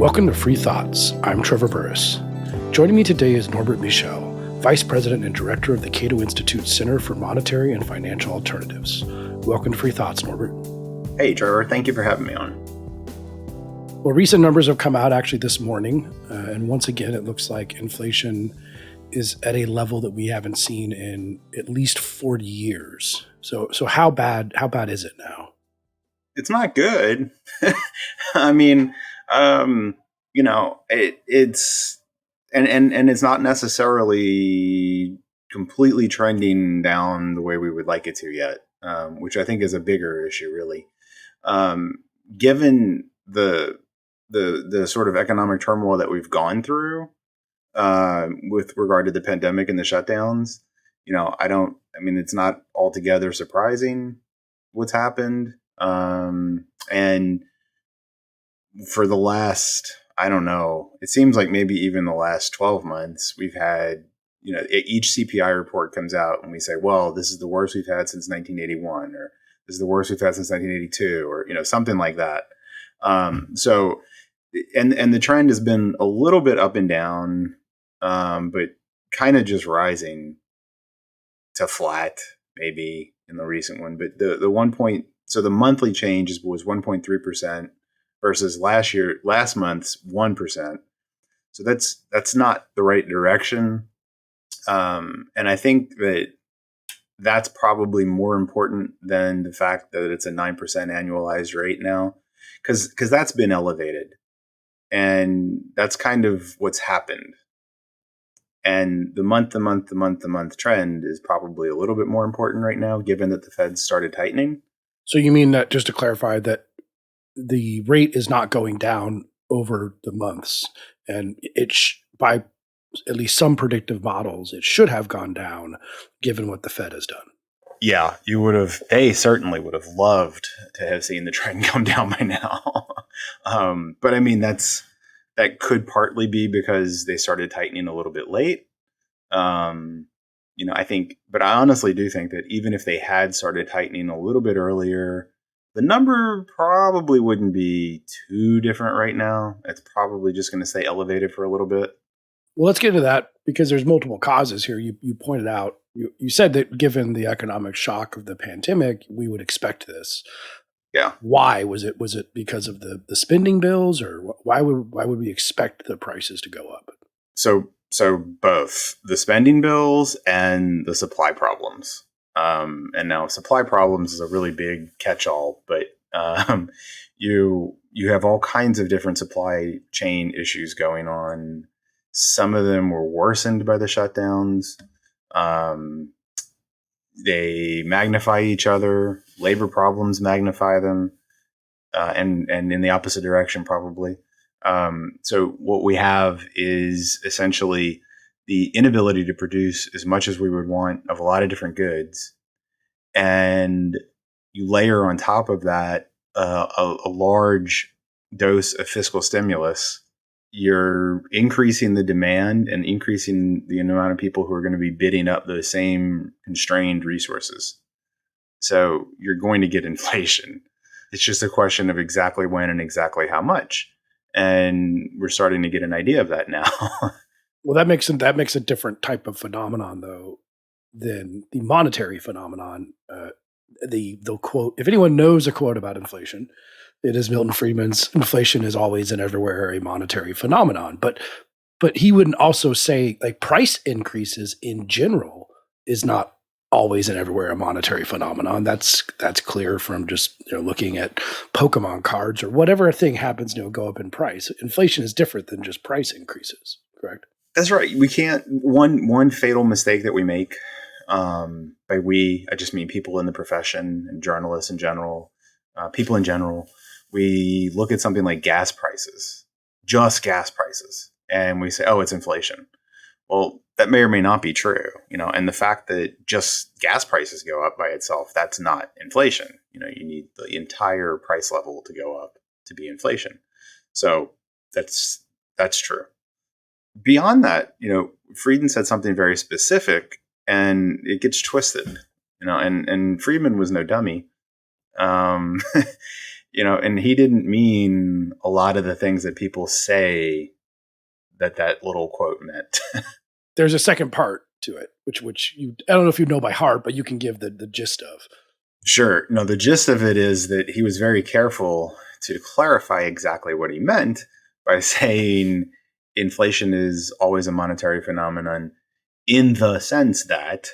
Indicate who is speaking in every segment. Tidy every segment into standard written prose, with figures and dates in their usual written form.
Speaker 1: Welcome to Free Thoughts. I'm Trevor Burrus. Joining me today is Norbert Michel, Vice President and Director of the Cato Institute Center for Monetary and Financial Alternatives. Welcome to Free Thoughts, Norbert.
Speaker 2: Hey, Trevor. Thank you for having me on.
Speaker 1: Well, recent numbers have come out actually this morning, and once again, it looks like inflation is at a level that we haven't seen in at least 40 years. So how bad is it now?
Speaker 2: It's not good. I mean, it's and it's not necessarily completely trending down the way we would like it to yet, which I think is a bigger issue, really. Given the sort of economic turmoil that we've gone through with regard to the pandemic and the shutdowns, it's not altogether surprising what's happened. And for the last, it seems like maybe even the last 12 months, we've had, each CPI report comes out and we say, well, this is the worst we've had since 1981, or this is the worst we've had since 1982, or, something like that. And the trend has been a little bit up and down, but kind of just rising to flat maybe in the recent one. But so the monthly change was 1.3% versus last month's 1%. So that's not the right direction. And I think that's probably more important than the fact that it's a 9% annualized rate now, because that's been elevated. And that's kind of what's happened. And the month trend is probably a little bit more important right now, given that the Fed started tightening.
Speaker 1: So you mean that, just to clarify, that the rate is not going down over the months, and by at least some predictive models, it should have gone down given what the Fed has done.
Speaker 2: Yeah, they certainly would have loved to have seen the trend come down by now. But I mean, that could partly be because they started tightening a little bit late. But I honestly do think that even if they had started tightening a little bit earlier, the number probably wouldn't be too different right now. It's probably just going to stay elevated for a little bit.
Speaker 1: Well, let's get into that, because there's multiple causes here. You pointed out, you said that given the economic shock of the pandemic, we would expect this.
Speaker 2: Yeah.
Speaker 1: Why was it? Was it because of the spending bills, or why would we expect the prices to go up?
Speaker 2: So both the spending bills and the supply problems. And now supply problems is a really big catch-all, but you have all kinds of different supply chain issues going on. Some of them were worsened by the shutdowns. They magnify each other. Labor problems magnify them, and in the opposite direction probably. So what we have is essentially the inability to produce as much as we would want of a lot of different goods. And you layer on top of that a large dose of fiscal stimulus. You're increasing the demand and increasing the amount of people who are going to be bidding up those same constrained resources. So you're going to get inflation. It's just a question of exactly when and exactly how much. And we're starting to get an idea of that now.
Speaker 1: Well, that makes a different type of phenomenon, though, than the monetary phenomenon. The quote, if anyone knows a quote about inflation, it is Milton Friedman's "Inflation is always and everywhere a monetary phenomenon." But he wouldn't also say, like, price increases in general is not always and everywhere a monetary phenomenon. That's clear from just looking at Pokemon cards or whatever a thing happens to go up in price. Inflation is different than just price increases, correct?
Speaker 2: That's right. We can't. One fatal mistake that we make, by we, I just mean people in the profession and journalists in general, people in general. We look at something like gas prices, just gas prices, and we say, oh, it's inflation. Well, that may or may not be true, and the fact that just gas prices go up by itself, that's not inflation. You need the entire price level to go up to be inflation. So that's true. Beyond that, Friedman said something very specific, and it gets twisted, and Friedman was no dummy. And he didn't mean a lot of the things that people say that little quote meant.
Speaker 1: There's a second part to it, which I don't know if you know by heart, but you can give the gist of.
Speaker 2: Sure. No, the gist of it is that he was very careful to clarify exactly what he meant by saying inflation is always a monetary phenomenon in the sense that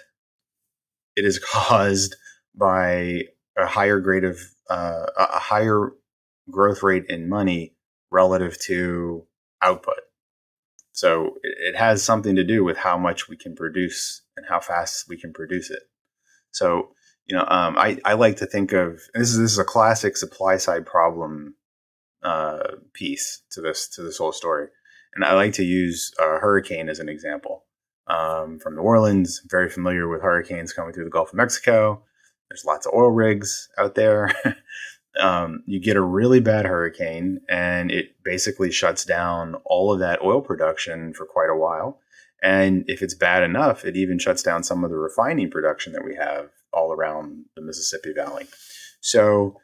Speaker 2: it is caused by a higher grade of a higher growth rate in money relative to output. So it has something to do with how much we can produce and how fast we can produce it. So I like to think of this is a classic supply side problem piece to this whole story, and I like to use a hurricane as an example. From New Orleans, I'm very familiar with hurricanes coming through the Gulf of Mexico. There's lots of oil rigs out there. You get a really bad hurricane, and it basically shuts down all of that oil production for quite a while. And if it's bad enough, it even shuts down some of the refining production that we have all around the Mississippi Valley. So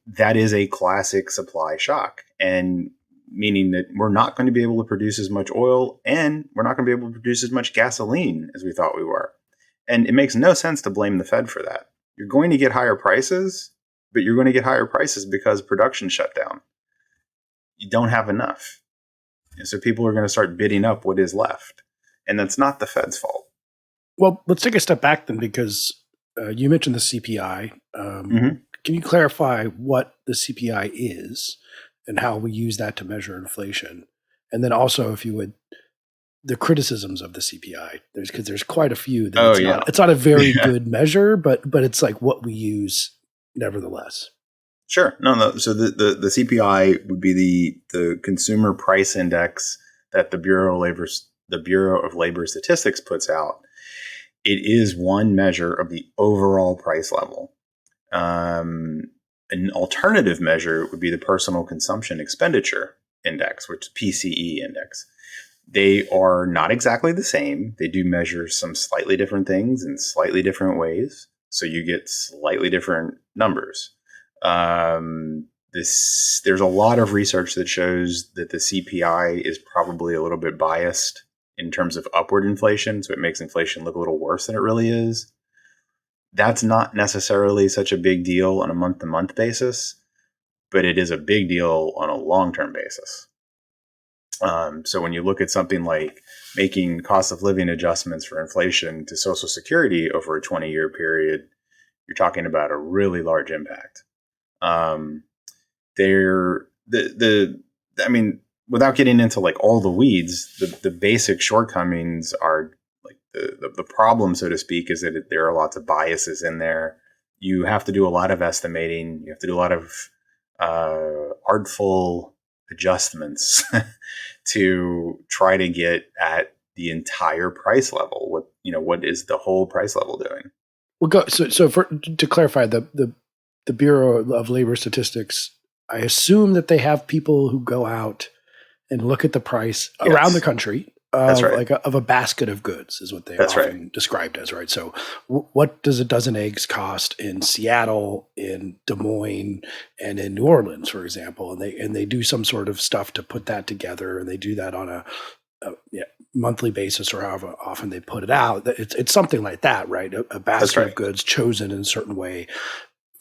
Speaker 2: that is a classic supply shock, and meaning that we're not going to be able to produce as much oil, and we're not going to be able to produce as much gasoline as we thought we were. And it makes no sense to blame the Fed for that. You're going to get higher prices, but you're going to get higher prices because production shut down. You don't have enough. And so people are going to start bidding up what is left. And that's not the Fed's fault.
Speaker 1: Well, let's take a step back then, because you mentioned the CPI.
Speaker 2: Mm-hmm.
Speaker 1: Can you clarify what the CPI is and how we use that to measure inflation? And then also, if you would, the criticisms of the CPI. Because there's quite a few that it's not a very good measure, but it's like what we use nevertheless.
Speaker 2: Sure. No. So the CPI would be the consumer price index that the Bureau of Labor Statistics puts out. It is one measure of the overall price level. An alternative measure would be the Personal Consumption Expenditure Index, which is PCE index. They are not exactly the same. They do measure some slightly different things in slightly different ways. So you get slightly different numbers. There's a lot of research that shows that the CPI is probably a little bit biased in terms of upward inflation. So it makes inflation look a little worse than it really is. That's not necessarily such a big deal on a month-to-month basis, but it is a big deal on a long-term basis. So when you look at something like making cost of living adjustments for inflation to Social Security over a 20-year period, you're talking about a really large impact. Without getting into like all the weeds, the basic shortcomings are like the problem, so to speak, is that there are lots of biases in there. You have to do a lot of estimating. You have to do a lot of artful adjustments to try to get at the entire price level. What is the whole price level doing?
Speaker 1: Well, to clarify, the Bureau of Labor Statistics, I assume that they have people who go out and look at the price around the country of, right, of a basket of goods, is what they often described as, right? So what does a dozen eggs cost in Seattle, in Des Moines, and in New Orleans, for example? And they do some sort of stuff to put that together, and they do that on a monthly basis or however often they put it out. It's something like that, right? A basket of goods chosen in a certain way.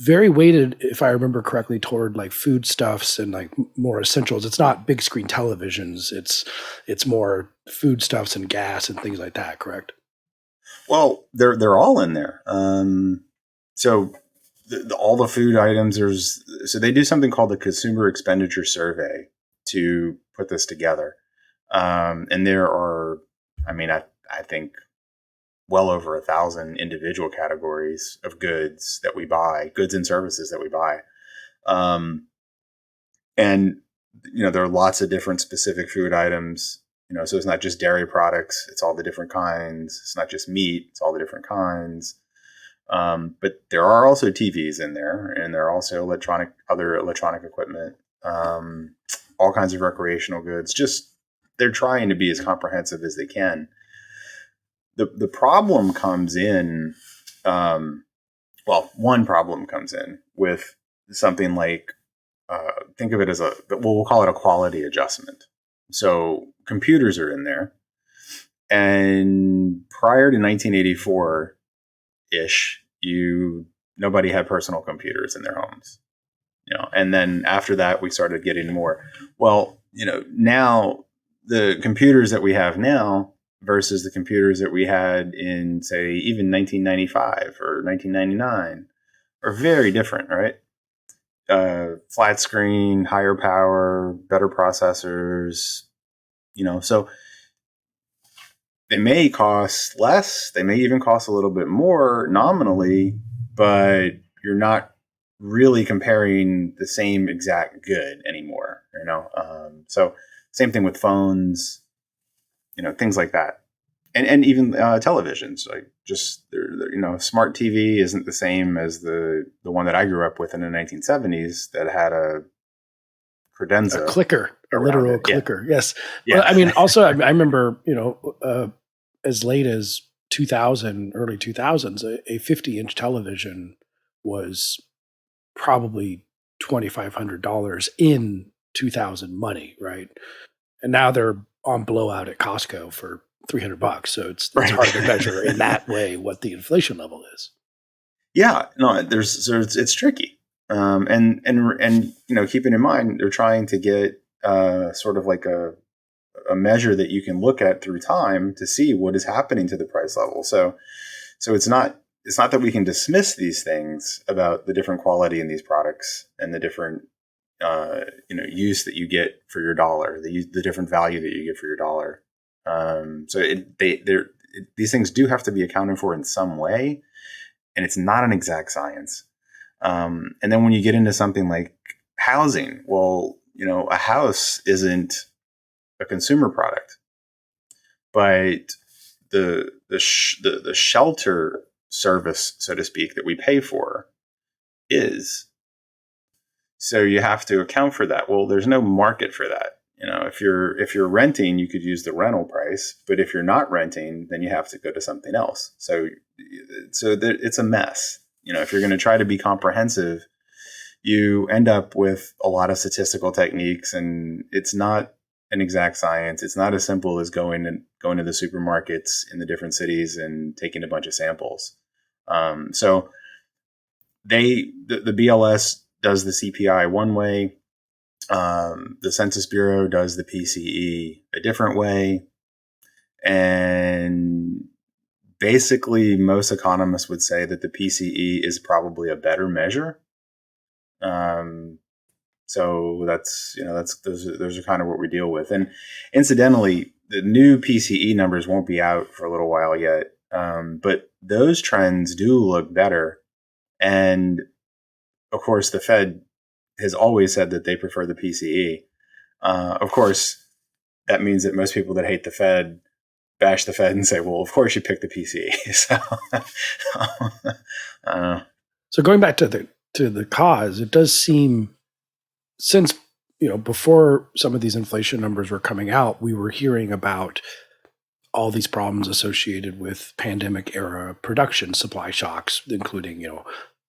Speaker 1: Very weighted, if I remember correctly, toward like foodstuffs and like more essentials. It's not big screen televisions. It's more foodstuffs and gas and things like that. Correct?
Speaker 2: Well, they're all in there. So all the food items. So they do something called the Consumer Expenditure Survey to put this together, and there are, I think, well over 1,000 individual categories of goods that we buy, goods and services that we buy. And there are lots of different specific food items, so it's not just dairy products, it's all the different kinds. It's not just meat, it's all the different kinds. But there are also TVs in there, and there are also other electronic equipment, all kinds of recreational goods. Just, they're trying to be as comprehensive as they can. The problem comes in, one problem comes in with something like think of it as we'll call it a quality adjustment. So computers are in there, and prior to 1984 ish, nobody had personal computers in their homes. And then after that, we started getting more. Well, now the computers that we have now versus the computers that we had in, say, even 1995 or 1999 are very different, right? Flat screen, higher power, better processors, so they may cost less. They may even cost a little bit more nominally, but you're not really comparing the same exact good anymore, so same thing with phones, things like that. And even televisions, like just smart TV isn't the same as the one that I grew up with in the 1970s that had a credenza,
Speaker 1: a clicker, a literal clicker. Yeah. Yes.
Speaker 2: Yeah.
Speaker 1: Well, I mean, also, I remember, as late as 2000, early 2000s, a 50-inch television was probably $2,500 in 2000 money, right? And now they're on blowout at Costco for $300. So it's
Speaker 2: Right.
Speaker 1: hard to measure in that way what the inflation level is.
Speaker 2: Yeah, no, it's tricky. And keeping in mind, they're trying to get sort of like a measure that you can look at through time to see what is happening to the price level. So it's not that we can dismiss these things about the different quality in these products and the different use that you get for your dollar, the different value that you get for your dollar. So these things do have to be accounted for in some way, and it's not an exact science. And then when you get into something like housing, well, a house isn't a consumer product, but the shelter service, so to speak, that we pay for is. So you have to account for that. Well, there's no market for that. If you're renting, you could use the rental price, but if you're not renting, then you have to go to something else. So it's a mess. If you're going to try to be comprehensive, you end up with a lot of statistical techniques, and it's not an exact science. It's not as simple as going to the supermarkets in the different cities and taking a bunch of samples. So the BLS does the CPI one way. The Census Bureau does the PCE a different way. And basically, most economists would say that the PCE is probably a better measure. So those are kind of what we deal with. And incidentally, the new PCE numbers won't be out for a little while yet. But those trends do look better. And of course, the Fed has always said that they prefer the PCE. Of course, that means that most people that hate the Fed bash the Fed and say, well, of course you picked the PCE.
Speaker 1: So going back to the cause, it does seem, since before some of these inflation numbers were coming out, we were hearing about all these problems associated with pandemic era production supply shocks, including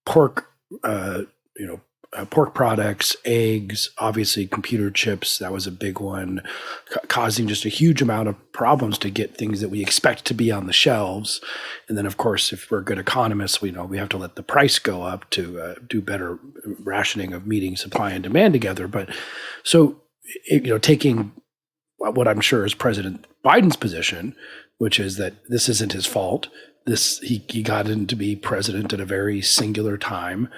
Speaker 1: pork, pork products, eggs, obviously computer chips. That was a big one, causing just a huge amount of problems to get things that we expect to be on the shelves. And then, of course, if we're good economists, we know we have to let the price go up to do better rationing of meeting supply and demand together. But so, taking what I'm sure is President Biden's position, which is that this isn't his fault. He got in to be president at a very singular time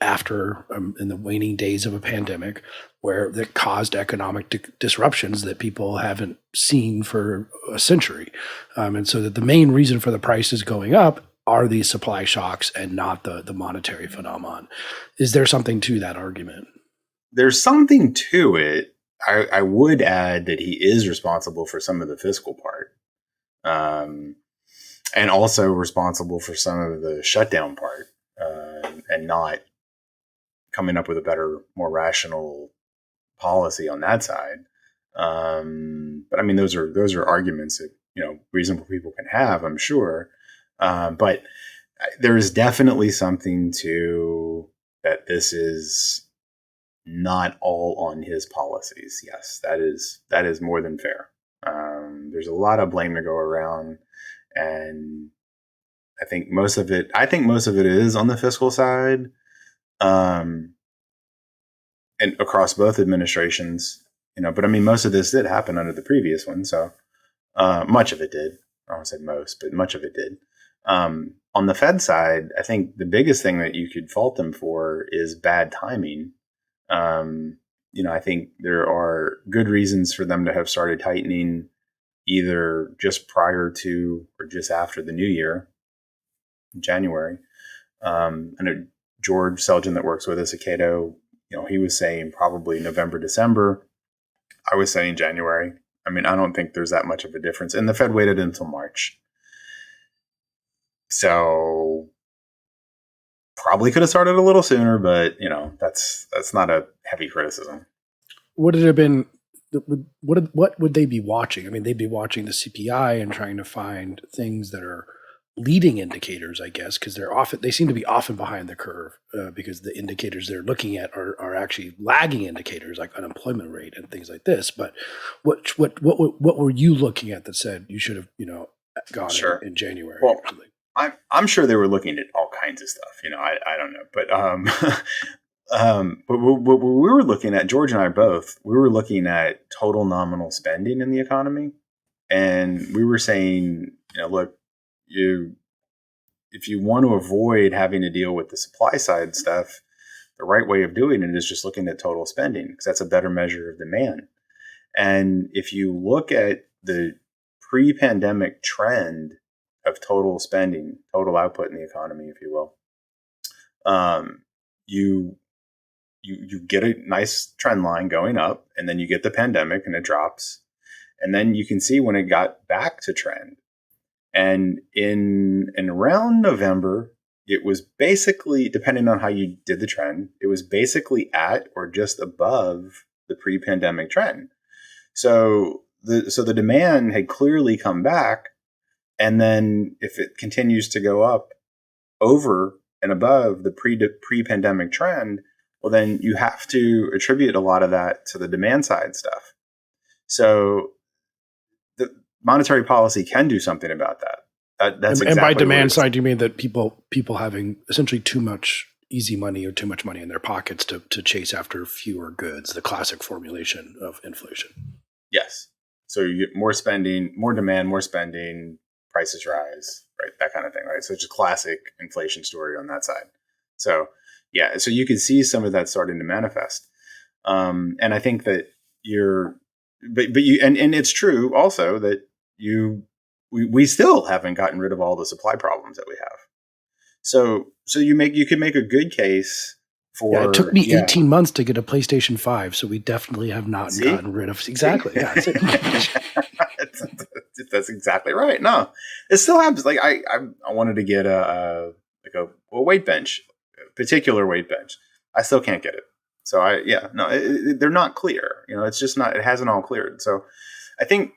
Speaker 1: after in the waning days of a pandemic, where that caused economic disruptions that people haven't seen for a century, and so that the main reason for the prices going up are these supply shocks and not the monetary phenomenon. Is there something to that argument?
Speaker 2: There's something to it. I would add that he is responsible for some of the fiscal part. And also responsible for some of the shutdown part, and not coming up with a better, more rational policy on that side. But I mean, those are arguments that reasonable people can have, I'm sure. But there is definitely something to that. This is not all on his policies. Yes, that is more than fair. There's a lot of blame to go around, and I think most of it is on the fiscal side, um, and across both administrations. But I mean, most of this did happen under the previous one, so much of it did. I don't want to say most, but much of it did. On the Fed side, I think the biggest thing that you could fault them for is bad timing. I think there are good reasons for them to have started tightening either just prior to or just after the new year, in January. I know George Selgin that works with us at Cato, he was saying probably November, December. I was saying January. I mean, I don't think there's that much of a difference. And the Fed waited until March. So probably could have started a little sooner, but that's not a heavy criticism.
Speaker 1: Would it have been? What would they be watching? I mean, they'd be watching the CPI and trying to find things that are leading indicators, I guess, because they seem to be often behind the curve because the indicators they're looking at are actually lagging indicators like unemployment rate and things like this. But what were you looking at that said you should have gone
Speaker 2: Sure.
Speaker 1: in January?
Speaker 2: Well, I'm sure they were looking at all kinds of stuff. I don't know, but but what we were looking at, George and I both, we were looking at total nominal spending in the economy, and we were saying, look, if you want to avoid having to deal with the supply side stuff, the right way of doing it is just looking at total spending because that's a better measure of demand. And if you look at the pre-pandemic trend of total spending, total output in the economy, if you will, you get a nice trend line going up, and then you get the pandemic and it drops, and then you can see when it got back to trend. And in around November, it was basically, depending on how you did the trend, it was basically at or just above the pre-pandemic trend. So the demand had clearly come back. And then if it continues to go up over and above the pre-pandemic trend, well, then you have to attribute a lot of that to the demand side stuff. So the monetary policy can do something about that. That's
Speaker 1: and
Speaker 2: exactly
Speaker 1: by demand side, you mean that people having essentially too much easy money or too much money in their pockets to chase after fewer goods, the classic formulation of inflation.
Speaker 2: Yes. So you get more spending, more demand, more spending, prices rise, right? That kind of thing, right? So it's a classic inflation story on that side. So yeah, so you can see some of that starting to manifest. And I think that and it's true also that we still haven't gotten rid of all the supply problems that we have. So you could make a good case for.
Speaker 1: Yeah, it took me 18 months to get a PlayStation 5, so we definitely have not gotten rid of exactly. Yeah,
Speaker 2: that's exactly right. No, it still happens. Like I wanted to get a weight bench, a particular weight bench. I still can't get it. So they're not clear. It's just not. It hasn't all cleared. So I think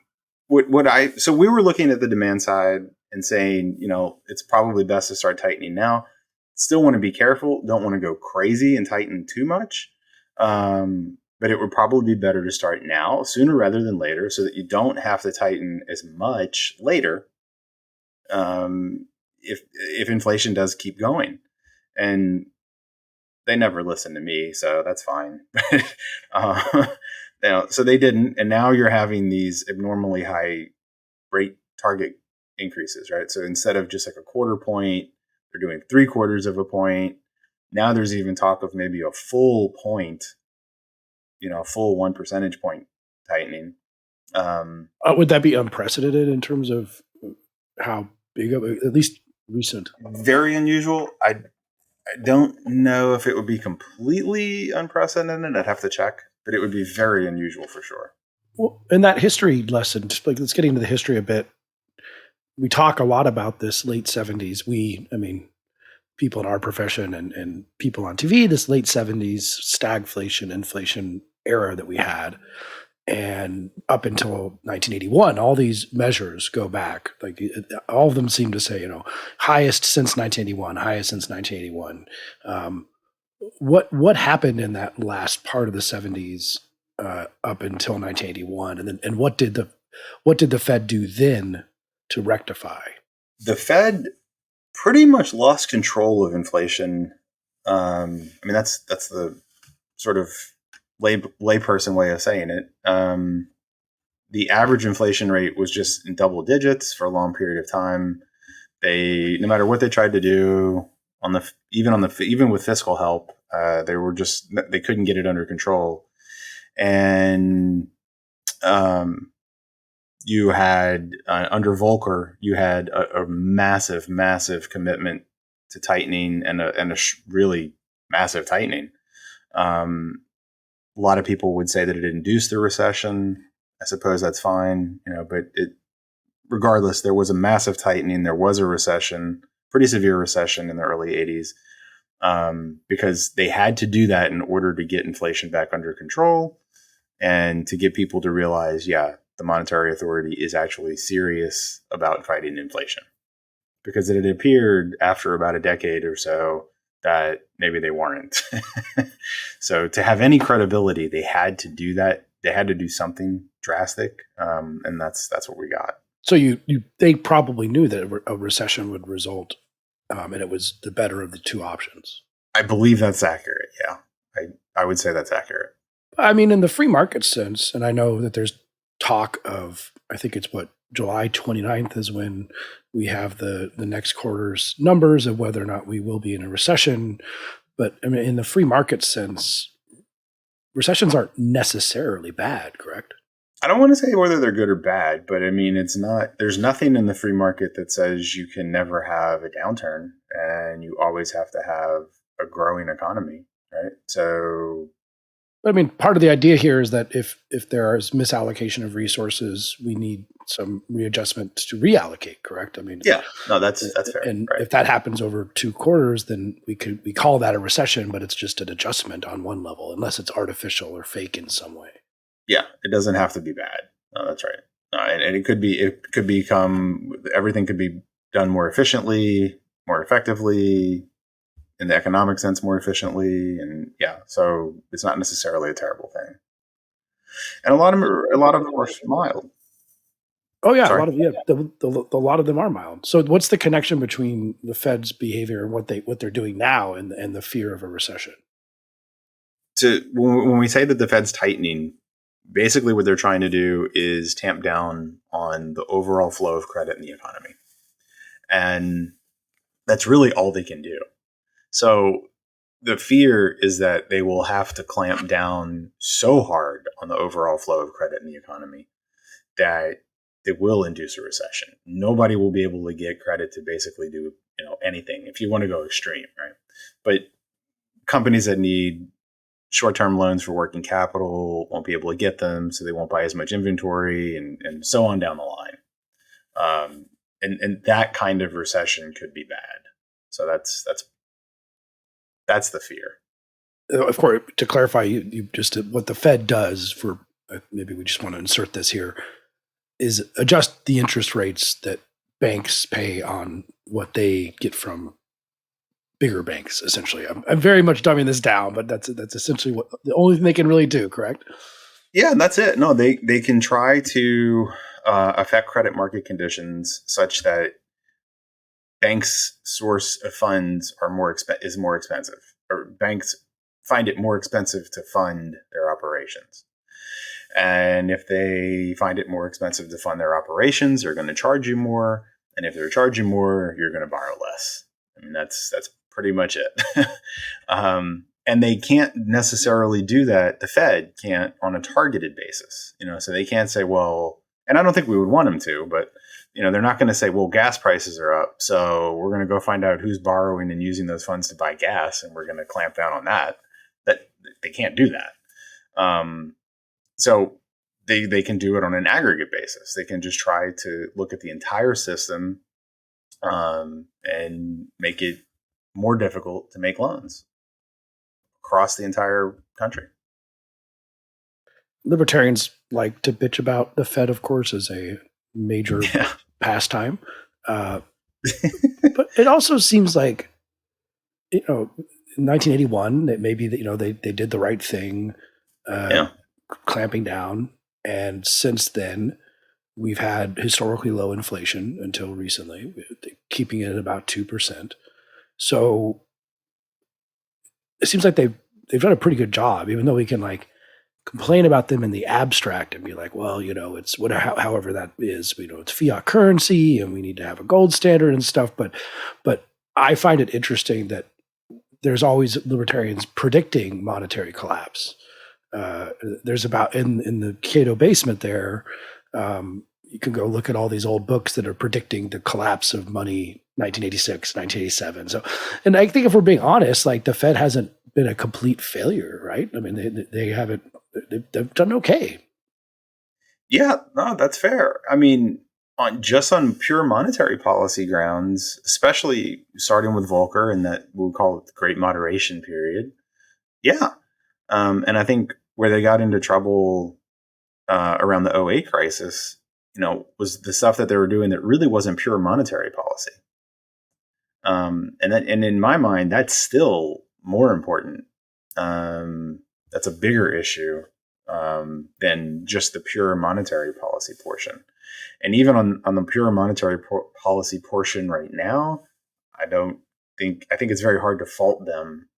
Speaker 2: so we were looking at the demand side and saying, it's probably best to start tightening now. Still want to be careful. Don't want to go crazy and tighten too much. But it would probably be better to start now, sooner rather than later, so that you don't have to tighten as much later if inflation does keep going. And they never listen to me, so that's fine. So they didn't, and now you're having these abnormally high rate target increases, right? So instead of just like a quarter point, they're doing 3/4 of a point. Now there's even talk of maybe a full point, a full 1 percentage point tightening.
Speaker 1: Would that be unprecedented in terms of how big of at least recent?
Speaker 2: Very unusual. I don't know if it would be completely unprecedented. I'd have to check, but it would be very unusual for sure.
Speaker 1: Well, in that history lesson, just like let's get into the history a bit. We talk a lot about this late 70s. People in our profession and people on TV, this late 70s stagflation, inflation era that we had. And up until 1981, all these measures go back. Like all of them seem to say, highest since 1981, highest since 1981. what happened in that last part of the 70s up until 1981, and what did the Fed do then to rectify?
Speaker 2: The Fed pretty much lost control of inflation. I mean, that's the sort of layperson way of saying it. The average inflation rate was just in double digits for a long period of time. No matter what they tried to do even with fiscal help, they couldn't get it under control. And you had under Volcker, you had a massive, massive commitment to tightening and a really massive tightening. A lot of people would say that it induced the recession. I suppose that's fine, but regardless, there was a massive tightening. There was a recession, pretty severe recession in the early 80s, because they had to do that in order to get inflation back under control and to get people to realize, yeah, the monetary authority is actually serious about fighting inflation. Because it had appeared after about a decade or so that maybe they weren't. So to have any credibility, they had to do that. They had to do something drastic, and that's what we got.
Speaker 1: So they probably knew that a recession would result, and it was the better of the two options.
Speaker 2: I believe that's accurate. Yeah, I would say that's accurate.
Speaker 1: I mean, in the free market sense, and I know that there's talk of, I think it's July 29th is when we have the next quarter's numbers of whether or not we will be in a recession. But I mean, in the free market sense, recessions aren't necessarily bad, correct?
Speaker 2: I don't want to say whether they're good or bad, but I mean, there's nothing in the free market that says you can never have a downturn and you always have to have a growing economy, right? So,
Speaker 1: I mean, part of the idea here is that if there is misallocation of resources, we need some readjustment to reallocate, correct? I mean,
Speaker 2: yeah, no, that's fair.
Speaker 1: And
Speaker 2: right.
Speaker 1: If that happens over 2 quarters, then we call that a recession, but it's just an adjustment on one level, unless it's artificial or fake in some way.
Speaker 2: Yeah, it doesn't have to be bad. No, that's right. And it could become, everything could be done more efficiently, more effectively, in the economic sense, more efficiently. And yeah, so it's not necessarily a terrible thing. And a lot of them are mild.
Speaker 1: Oh yeah, sorry? A lot of them are mild. So what's the connection between the Fed's behavior and what they're doing now and the fear of a recession?
Speaker 2: When we say that the Fed's tightening, basically what they're trying to do is tamp down on the overall flow of credit in the economy. And that's really all they can do. So the fear is that they will have to clamp down so hard on the overall flow of credit in the economy that it will induce a recession. Nobody will be able to get credit to basically do anything if you want to go extreme, right? But companies that need short-term loans for working capital won't be able to get them, so they won't buy as much inventory, and so on down the line. And that kind of recession could be bad. So that's the fear.
Speaker 1: Of course, to clarify, you just what the Fed does for maybe we just want to insert this here is adjust the interest rates that banks pay on what they get from bigger banks. Essentially, I'm very much dumbing this down, but that's essentially what the only thing they can really do. Correct?
Speaker 2: Yeah, that's it. No, they can try to affect credit market conditions such that banks' source of funds is more expensive, or banks find it more expensive to fund their operations. And if they find it more expensive to fund their operations, they're going to charge you more. And if they're charging more, you're going to borrow less. I mean, that's pretty much it. And they can't necessarily do that. The Fed can't on a targeted basis, so they can't say, well, and I don't think we would want them to, but they're not going to say, well, gas prices are up, so we're going to go find out who's borrowing and using those funds to buy gas, and we're going to clamp down on that. That they can't do that. So they can do it on an aggregate basis. They can just try to look at the entire system and make it more difficult to make loans across the entire country.
Speaker 1: Libertarians like to bitch about the Fed, of course, as a major pastime. But it also seems like, in 1981, it may be that they did the right thing, uh,
Speaker 2: Yeah.
Speaker 1: clamping down, and since then we've had historically low inflation until recently, keeping it at about 2%. So it seems like they've done a pretty good job, even though we can like complain about them in the abstract and be like, well, it's whatever, however that is, it's fiat currency and we need to have a gold standard and stuff. But I find it interesting that there's always libertarians predicting monetary collapse. There's about in the Cato basement there. You can go look at all these old books that are predicting the collapse of money 1986, 1987. So, and I think if we're being honest, like the Fed hasn't been a complete failure, right? I mean, they haven't, they've done okay.
Speaker 2: Yeah, no, that's fair. I mean, on pure monetary policy grounds, especially starting with Volcker and that we'll call it the Great Moderation period. Yeah. And I think where they got into trouble around the '08 crisis, was the stuff that they were doing that really wasn't pure monetary policy. And in my mind, that's still more important. That's a bigger issue than just the pure monetary policy portion. And even on the pure monetary policy portion right now, I think it's very hard to fault them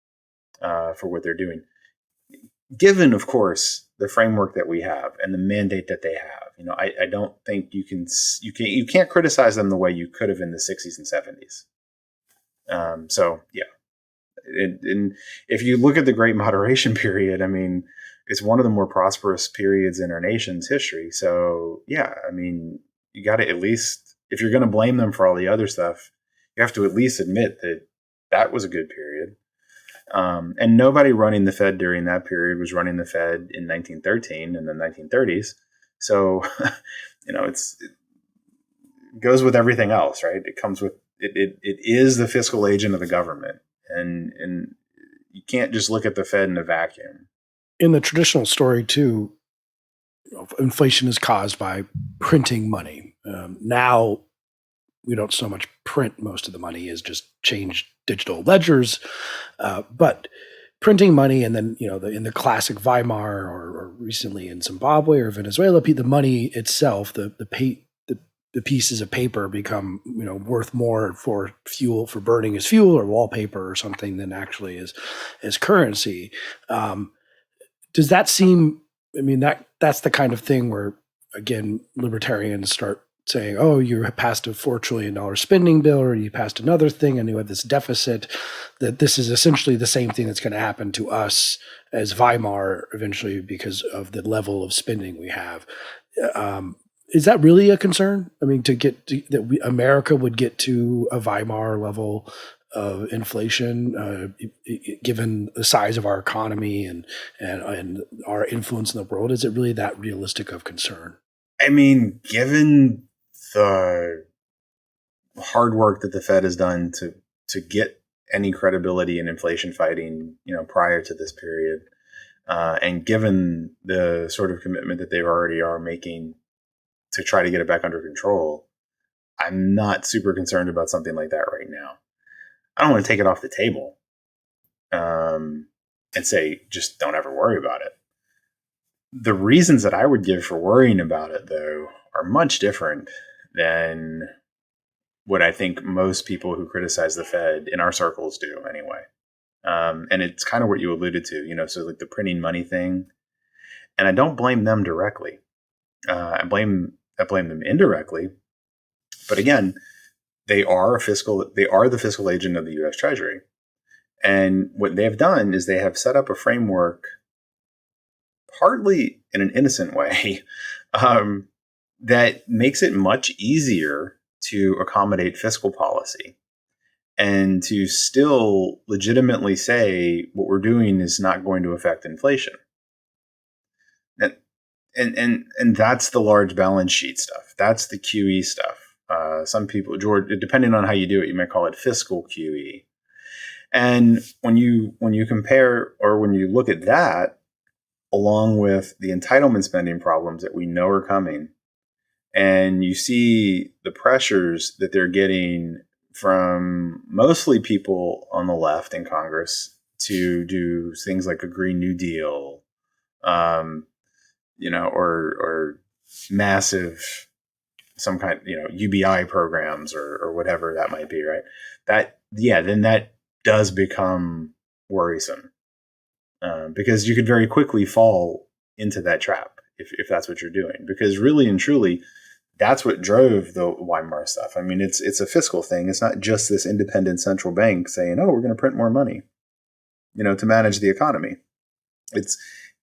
Speaker 2: for what they're doing, given, of course, the framework that we have and the mandate that they have. I don't think you can't criticize them the way you could have in the '60s and '70s. So yeah, and if you look at the Great Moderation period, I mean, it's one of the more prosperous periods in our nation's history. So yeah, I mean, you got to at least, if you're going to blame them for all the other stuff, you have to at least admit that that was a good period. And nobody running the Fed during that period was running the Fed in 1913 and the 1930s. So, it goes with everything else, right? It comes with it is the fiscal agent of the government, and you can't just look at the Fed in a vacuum.
Speaker 1: In the traditional story, too, inflation is caused by printing money. Now we don't so much print most of the money is just change digital ledgers, but printing money, and then in the classic Weimar or recently in Zimbabwe or Venezuela, the money itself, the pieces of paper become worth more for fuel, for burning as fuel or wallpaper or something than actually as currency. Does that seem? I mean, that's the kind of thing where again libertarians start saying, "Oh, you passed a $4 trillion spending bill, or you passed another thing, and you have this deficit." That this is essentially the same thing that's going to happen to us as Weimar eventually because of the level of spending we have. Is that really a concern? I mean, America would get to a Weimar level of inflation, given the size of our economy and our influence in the world, is it really that realistic of concern?
Speaker 2: I mean, given the hard work that the Fed has done to get any credibility in inflation fighting, prior to this period, and given the sort of commitment that they already are making to try to get it back under control, I'm not super concerned about something like that right now. I don't want to take it off the table and say, just don't ever worry about it. The reasons that I would give for worrying about it, though, are much different than what I think most people who criticize the Fed in our circles do anyway. And it's kind of what you alluded to, so like the printing money thing. And I don't blame them directly. I blame them indirectly. But again, they are the fiscal agent of the U.S. Treasury. And what they have done is they have set up a framework, partly in an innocent way, that makes it much easier to accommodate fiscal policy and to still legitimately say what we're doing is not going to affect inflation. And that's the large balance sheet stuff. That's the QE stuff. Some people, George, depending on how you do it, you might call it fiscal QE. And when you compare or when you look at that, along with the entitlement spending problems that we know are coming, and you see the pressures that they're getting from mostly people on the left in Congress, to do things like a Green New Deal, um, or massive some kind, UBI programs or whatever that might be, right? Then that does become worrisome, because you could very quickly fall into that trap if that's what you're doing. Because really and truly, that's what drove the Weimar stuff. I mean, it's a fiscal thing. It's not just this independent central bank saying, "Oh, we're going to print more money," to manage the economy.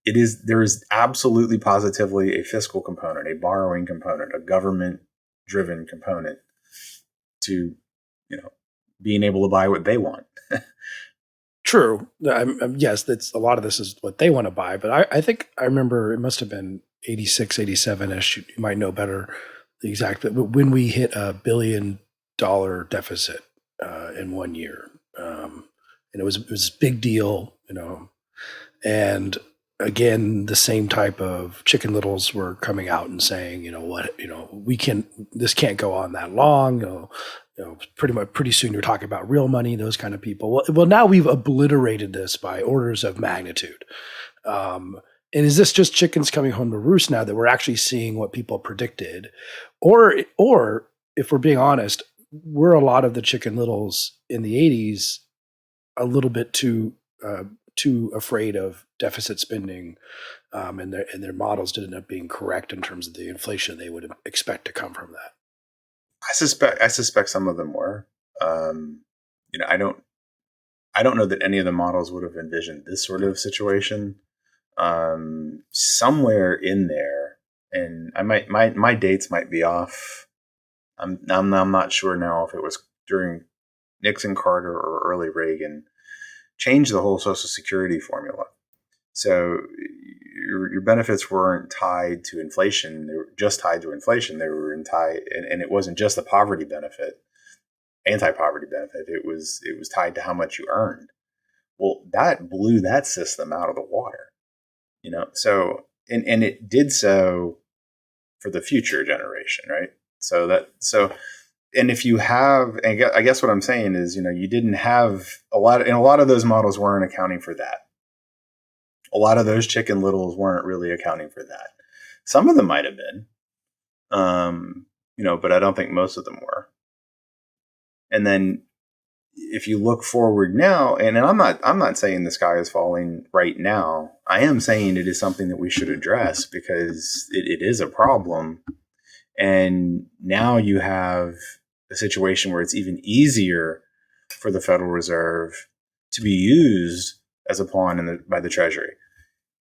Speaker 2: There is absolutely positively a fiscal component, a borrowing component, a government driven component to, being able to buy what they want.
Speaker 1: True. Yes, that's a lot of this is what they want to buy. But I think I remember it must have been 86, 87 ish. You might know better the exact, but when we hit $1 billion deficit in 1 year, and it was a big deal, and again, the same type of chicken littles were coming out and saying, this can't go on that long. Pretty soon you're talking about real money, those kind of people. Well, now we've obliterated this by orders of magnitude. And is this just chickens coming home to roost now that we're actually seeing what people predicted? Or if we're being honest, were a lot of the chicken littles in the 80s a little bit too afraid of deficit spending, and their models did end up being correct in terms of the inflation they would expect to come from that.
Speaker 2: I suspect some of them were. I don't know that any of the models would have envisioned this sort of situation. Somewhere in there, and my dates might be off. I'm not sure now if it was during Nixon, Carter, or early Reagan, changed the whole Social Security formula. So your benefits weren't tied to inflation; they were just tied to inflation. They were and it wasn't just the poverty benefit, anti-poverty benefit. It was tied to how much you earned. Well, that blew that system out of the water. So and it did so for the future generation, right? And if you have, and I guess what I'm saying is, you didn't have a lot of those models weren't accounting for that. A lot of those chicken littles weren't really accounting for that. Some of them might have been, but I don't think most of them were. And then if you look forward now, and I'm not saying the sky is falling right now. I am saying it is something that we should address because it is a problem. And now you have a situation where it's even easier for the Federal Reserve to be used as a pawn by the Treasury,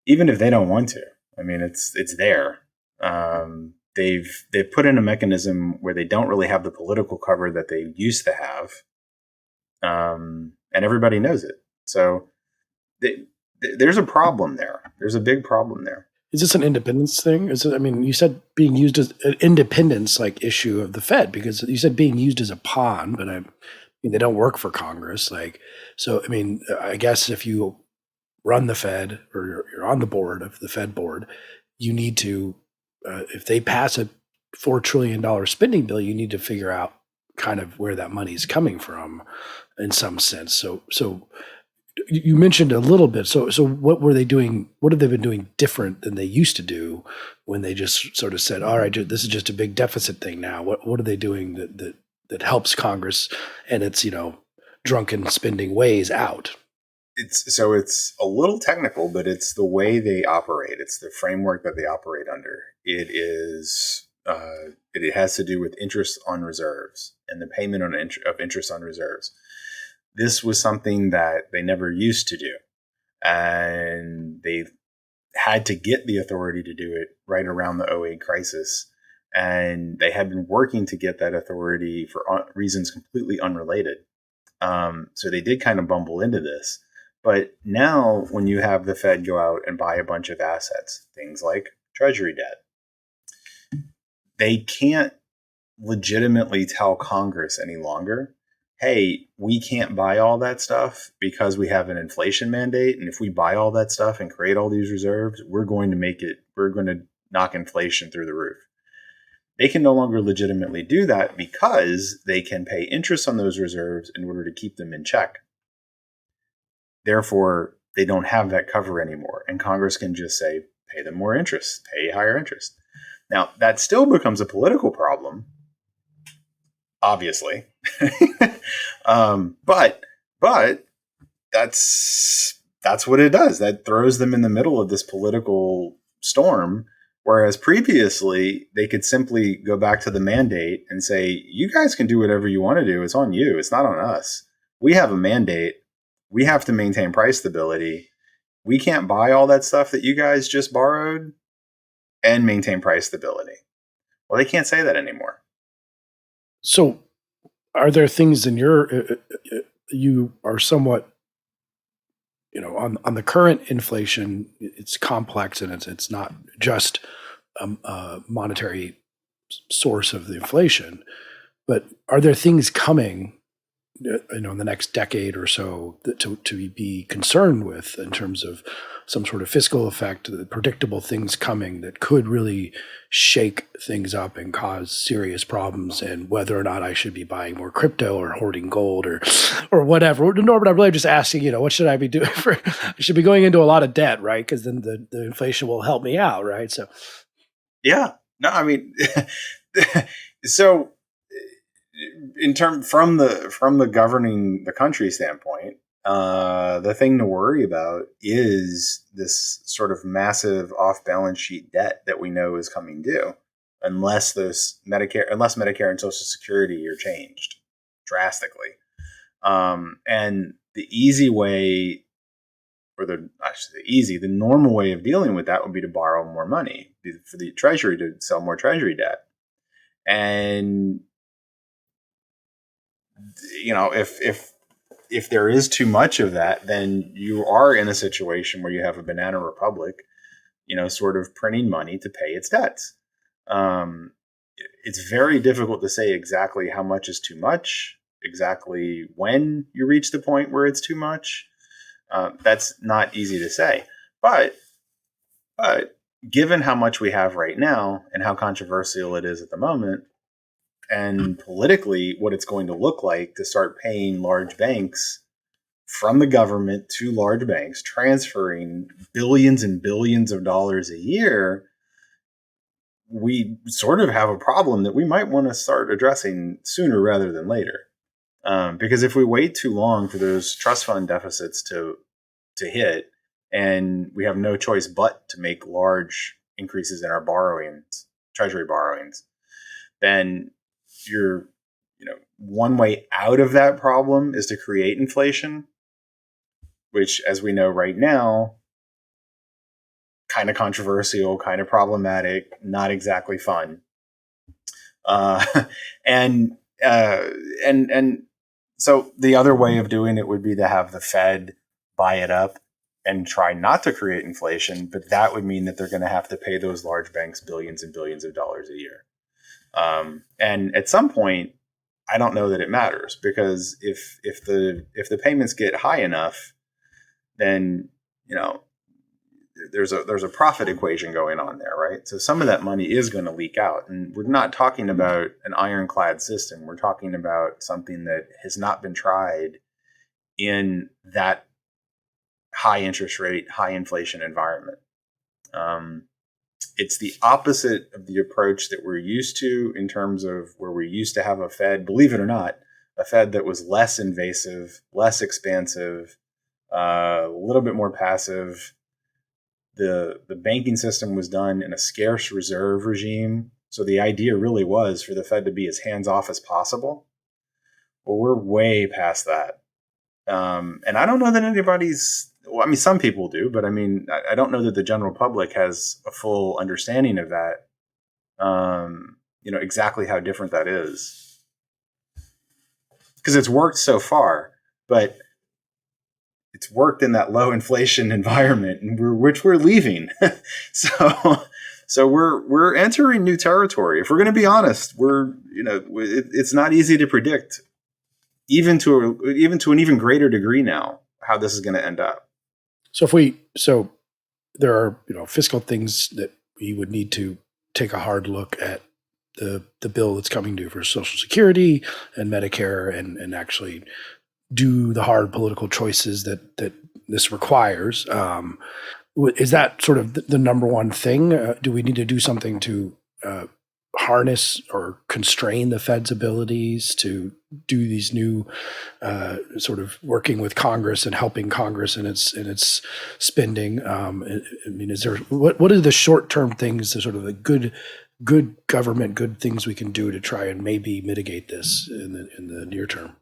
Speaker 2: even if they don't want to. I mean, it's there. They've put in a mechanism where they don't really have the political cover that they used to have, and everybody knows it. So there's a problem there. There's a big problem there.
Speaker 1: Is this an independence thing? You said being used as an independence like issue of the Fed, because you said being used as a pawn, but they don't work for Congress. I guess if you run the Fed or you're on the board of the Fed board, you need to, if they pass a $4 trillion spending bill, you need to figure out kind of where that money is coming from in some sense. So you mentioned a little bit. So what were they doing? What have they been doing different than they used to do when they just sort of said, all right, this is just a big deficit thing now? What are they doing that helps Congress and its, drunken spending ways out?
Speaker 2: It's a little technical, but it's the way they operate. It's the framework that they operate under. It is, it has to do with interest on reserves and the payment of interest on reserves. This was something that they never used to do, and they had to get the authority to do it right around the '08 crisis. And they had been working to get that authority for reasons completely unrelated. So they did kind of bumble into this. But now when you have the Fed go out and buy a bunch of assets, things like Treasury debt, they can't legitimately tell Congress any longer, hey, we can't buy all that stuff because we have an inflation mandate. And if we buy all that stuff and create all these reserves, we're going to knock inflation through the roof. They can no longer legitimately do that because they can pay interest on those reserves in order to keep them in check. Therefore, they don't have that cover anymore. And Congress can just say, pay them more interest, pay higher interest. Now, that still becomes a political problem, obviously. But that's what it does. That throws them in the middle of this political storm. Whereas previously, they could simply go back to the mandate and say, you guys can do whatever you want to do. It's on you. It's not on us. We have a mandate. We have to maintain price stability. We can't buy all that stuff that you guys just borrowed and maintain price stability. Well, they can't say that anymore.
Speaker 1: So are there things in you are somewhat, on the current inflation, it's complex and it's not just a monetary source of the inflation, but are there things coming, in the next decade or so to be concerned with in terms of some sort of fiscal effect, the predictable things coming that could really shake things up and cause serious problems, and whether or not I should be buying more crypto or hoarding gold or whatever. Norbert, I'm really just asking, what should I be doing I should be going into a lot of debt, right? Because then the inflation will help me out, right? So,
Speaker 2: yeah, no, I mean, so from the governing the country standpoint, the thing to worry about is this sort of massive off balance sheet debt that we know is coming due, unless Medicare and Social Security are changed drastically. And the easy way, the normal way of dealing with that would be to borrow more money for the Treasury to sell more Treasury debt. And if there is too much of that, then you are in a situation where you have a banana republic, sort of printing money to pay its debts. It's very difficult to say exactly how much is too much, exactly when you reach the point where it's too much. That's not easy to say. But given how much we have right now and how controversial it is at the moment, and politically what it's going to look like to start paying large banks from the government to large banks, transferring billions and billions of dollars a year, we sort of have a problem that we might want to start addressing sooner rather than later. Because if we wait too long for those trust fund deficits to hit, and we have no choice but to make large increases in our borrowings, Treasury borrowings, then one way out of that problem is to create inflation, which, as we know right now, kind of controversial, kind of problematic, not exactly fun. And so the other way of doing it would be to have the Fed buy it up and try not to create inflation, but that would mean that they're going to have to pay those large banks billions and billions of dollars a year. And at some point, I don't know that it matters, because if the payments get high enough, then there's a profit equation going on there, right? So some of that money is going to leak out, and we're not talking about an ironclad system. We're talking about something that has not been tried in that high interest rate, high inflation environment. It's the opposite of the approach that we're used to, in terms of where we used to have a Fed, believe it or not, a Fed that was less invasive, less expansive, a little bit more passive. The banking system was done in a scarce reserve regime. So the idea really was for the Fed to be as hands-off as possible. Well, we're way past that. And I don't know that some people do, but I don't know that the general public has a full understanding of that, exactly how different that is. Because it's worked so far, but it's worked in that low inflation environment, and which we're leaving. So we're entering new territory. If we're going to be honest, it's not easy to predict, even to an even greater degree now, how this is going to end up.
Speaker 1: So there are fiscal things that we would need to take a hard look at the bill that's coming due for Social Security and Medicare, and actually do the hard political choices that this requires. Is that sort of the number one thing? Do we need to do something to harness or constrain the Fed's abilities to do these new sort of working with Congress and helping Congress in its spending? I mean, is there what are the short term things, the sort of the good government, good things we can do to try and maybe mitigate this in the near term?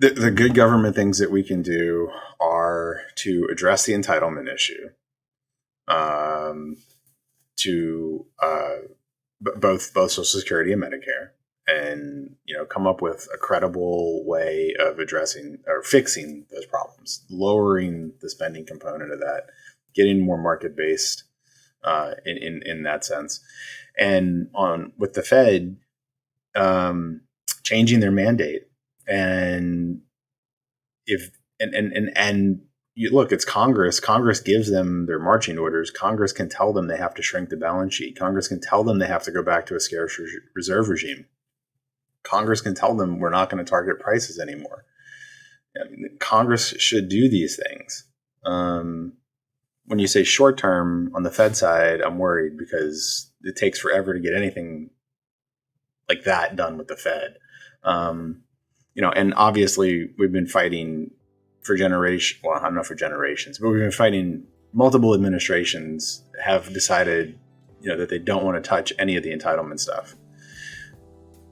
Speaker 2: The good government things that we can do are to address the entitlement issue, to both Social Security and Medicare, and come up with a credible way of addressing or fixing those problems, lowering the spending component of that, getting more market based in that sense, and with the Fed changing their mandate. And you look, it's Congress. Congress gives them their marching orders. Congress can tell them they have to shrink the balance sheet. Congress can tell them they have to go back to a scarce reserve regime. Congress can tell them we're not going to target prices anymore. I mean, Congress should do these things. When you say short term on the Fed side, I'm worried because it takes forever to get anything like that done with the Fed. And obviously we've been fighting for generations. Well, I don't know for generations, but we've been fighting. Multiple administrations have decided, that they don't want to touch any of the entitlement stuff.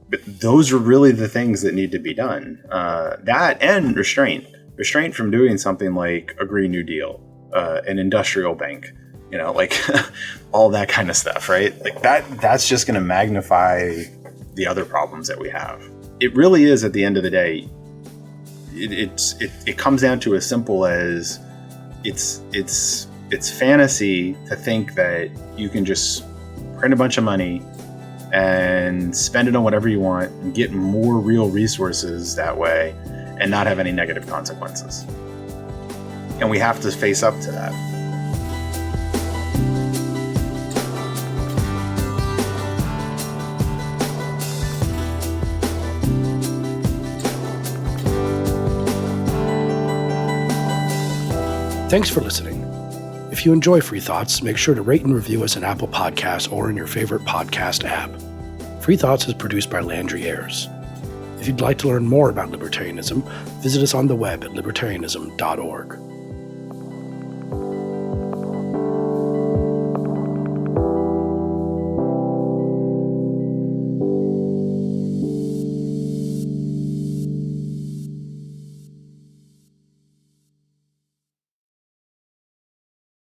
Speaker 2: But those are really the things that need to be done. That and restraint from doing something like a Green New Deal, an industrial bank, like all that kind of stuff, right? Like that's just going to magnify the other problems that we have. It really is, at the end of the day, it comes down to as simple as it's fantasy to think that you can just print a bunch of money and spend it on whatever you want and get more real resources that way and not have any negative consequences. And we have to face up to that.
Speaker 1: Thanks for listening. If you enjoy Free Thoughts, make sure to rate and review us in Apple Podcasts or in your favorite podcast app. Free Thoughts is produced by Landry Ayers. If you'd like to learn more about libertarianism, visit us on the web at libertarianism.org.